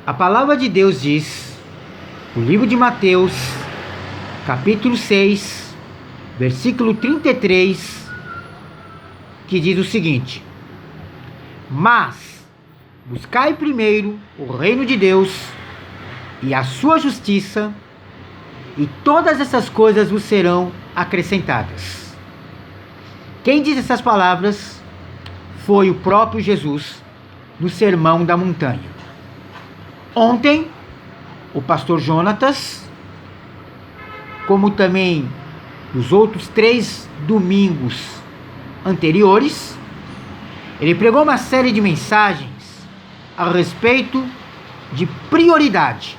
A palavra de Deus diz, no livro de Mateus, capítulo 6, versículo 33, que diz o seguinte: mas buscai primeiro o reino de Deus e a sua justiça, e todas essas coisas vos serão acrescentadas. Quem diz essas palavras foi o próprio Jesus no Sermão da Montanha. Ontem, o pastor Jonatas, como também os outros 3 domingos anteriores, ele pregou uma série de mensagens a respeito de prioridade.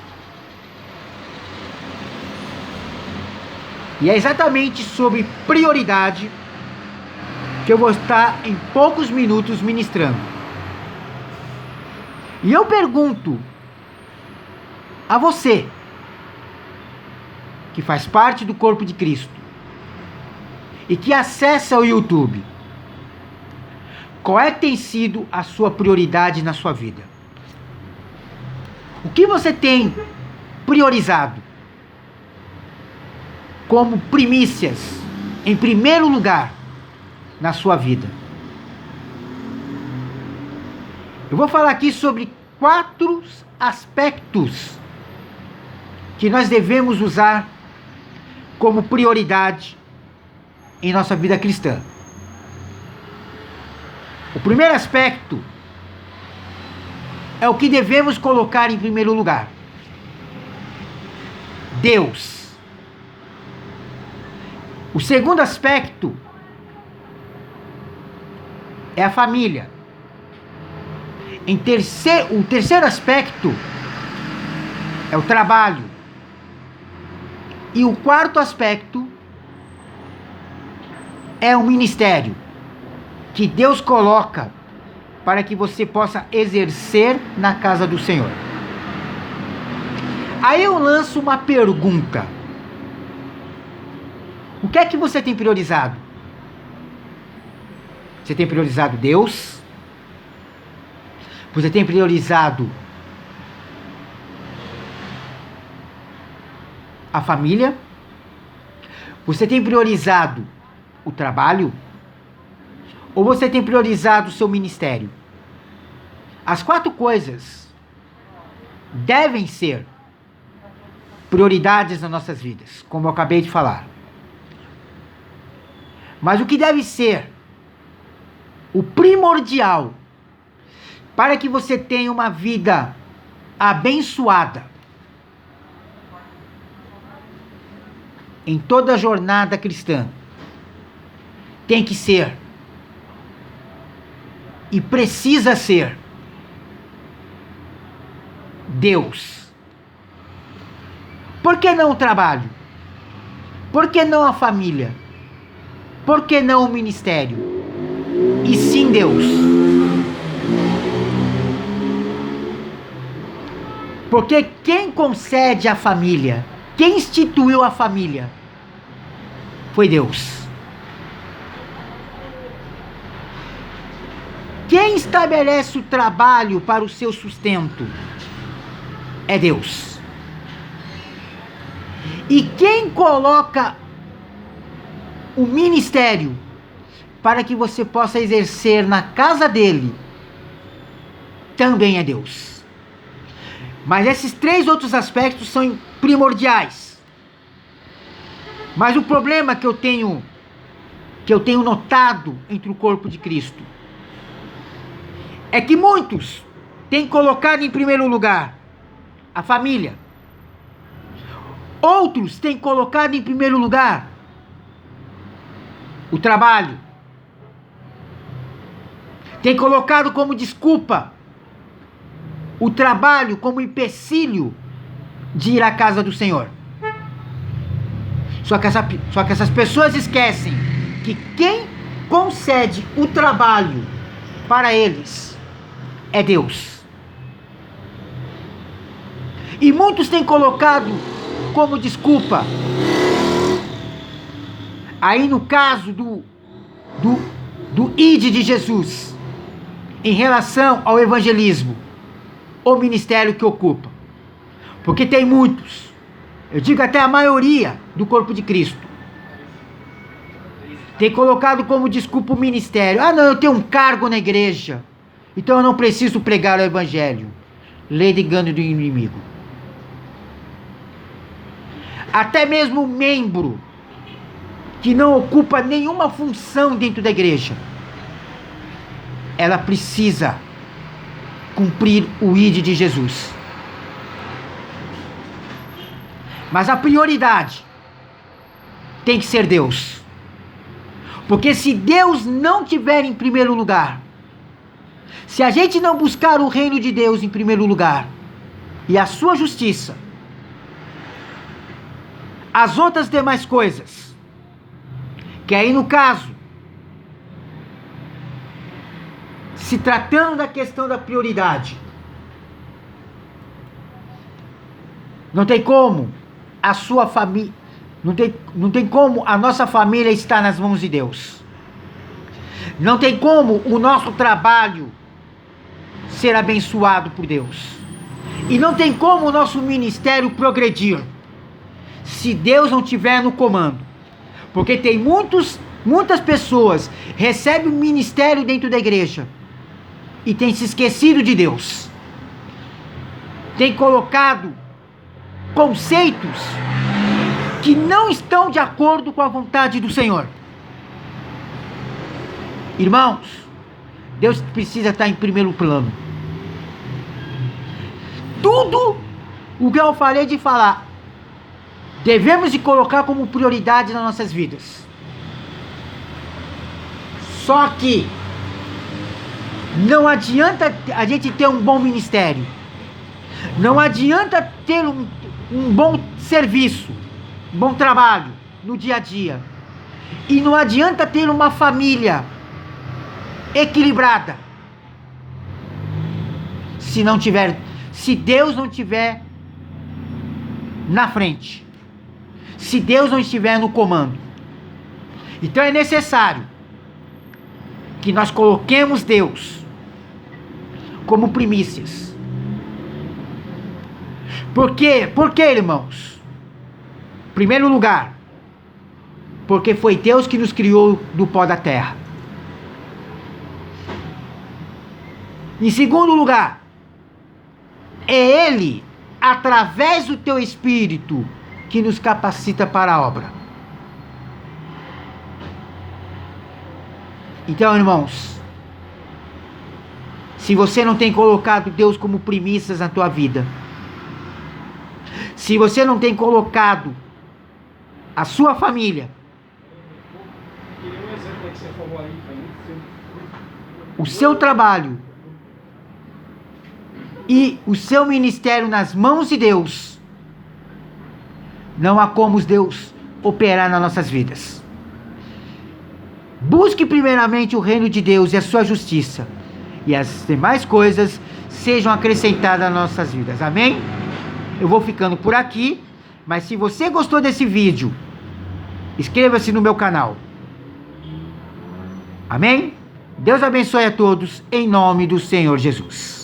E é exatamente sobre prioridade que eu vou estar em poucos minutos ministrando. E eu pergunto a você, que faz parte do corpo de Cristo e que acessa o YouTube, qual é que tem sido a sua prioridade na sua vida? O que você tem priorizado como primícias, em primeiro lugar, na sua vida? Eu vou falar aqui sobre 4 aspectos que nós devemos usar como prioridade em nossa vida cristã. O primeiro aspecto é o que devemos colocar em primeiro lugar: Deus. O segundo aspecto é a família. O terceiro aspecto é o trabalho. E o quarto aspecto é o ministério que Deus coloca para que você possa exercer na casa do Senhor. Aí eu lanço uma pergunta: o que é que você tem priorizado? Você tem priorizado Deus? Você tem priorizado a família? Você tem priorizado o trabalho? Ou você tem priorizado o seu ministério? As 4 coisas devem ser prioridades nas nossas vidas, como eu acabei de falar. Mas o que deve ser o primordial para que você tenha uma vida abençoada em toda a jornada cristã, tem que ser e precisa ser Deus. Por que não o trabalho? Por que não a família? Por que não o ministério? E sim Deus. Porque quem concede a família, quem instituiu a família, foi Deus. Quem estabelece o trabalho para o seu sustento é Deus. E quem coloca o ministério para que você possa exercer na casa dele também é Deus. Mas esses 3 outros aspectos são primordiais. Mas o problema que eu tenho notado entre o corpo de Cristo é que muitos têm colocado em primeiro lugar a família. Outros têm colocado em primeiro lugar o trabalho. Têm colocado como desculpa o trabalho como empecilho de ir à casa do Senhor. Só que essas pessoas esquecem que quem concede o trabalho para eles é Deus. E muitos têm colocado como desculpa, aí no caso do ide de Jesus, em relação ao evangelismo, o ministério que ocupa. Porque tem muitos, eu digo até a maioria do corpo de Cristo, tem colocado como desculpa o ministério. Ah, não, eu tenho um cargo na igreja, então eu não preciso pregar o evangelho. Lei de engano do inimigo. Até mesmo o membro que não ocupa nenhuma função dentro da igreja, ela precisa cumprir o ID de Jesus. Mas a prioridade tem que ser Deus. Porque se Deus não tiver em primeiro lugar, se a gente não buscar o reino de Deus em primeiro lugar, e a sua justiça, as outras demais coisas, que aí no caso, se tratando da questão da prioridade, não tem como a sua família, não tem como a nossa família estar nas mãos de Deus. Não tem como o nosso trabalho ser abençoado por Deus. E não tem como o nosso ministério progredir se Deus não estiver no comando. Porque tem muitas pessoas recebem o ministério dentro da igreja e tem se esquecido de Deus. Tem colocado conceitos que não estão de acordo com a vontade do Senhor. Irmãos, Deus precisa estar em primeiro plano. Tudo o que eu falei de falar, devemos de colocar como prioridade nas nossas vidas. Só que não adianta a gente ter um bom ministério. Não adianta ter um bom serviço, um bom trabalho no dia a dia. E não adianta ter uma família equilibrada se Deus não tiver na frente, se Deus não estiver no comando. Então é necessário que nós coloquemos Deus como primícias. Por quê? Por quê, irmãos? Em primeiro lugar, porque foi Deus que nos criou do pó da terra. Em segundo lugar, é Ele, através do teu Espírito, que nos capacita para a obra. Então, irmãos, se você não tem colocado Deus como primícias na tua vida, se você não tem colocado a sua família, o seu trabalho e o seu ministério nas mãos de Deus, não há como Deus operar nas nossas vidas. Busque primeiramente o reino de Deus e a sua justiça, e as demais coisas sejam acrescentadas às nossas vidas. Amém? Eu vou ficando por aqui, mas se você gostou desse vídeo, inscreva-se no meu canal. Amém? Deus abençoe a todos, em nome do Senhor Jesus.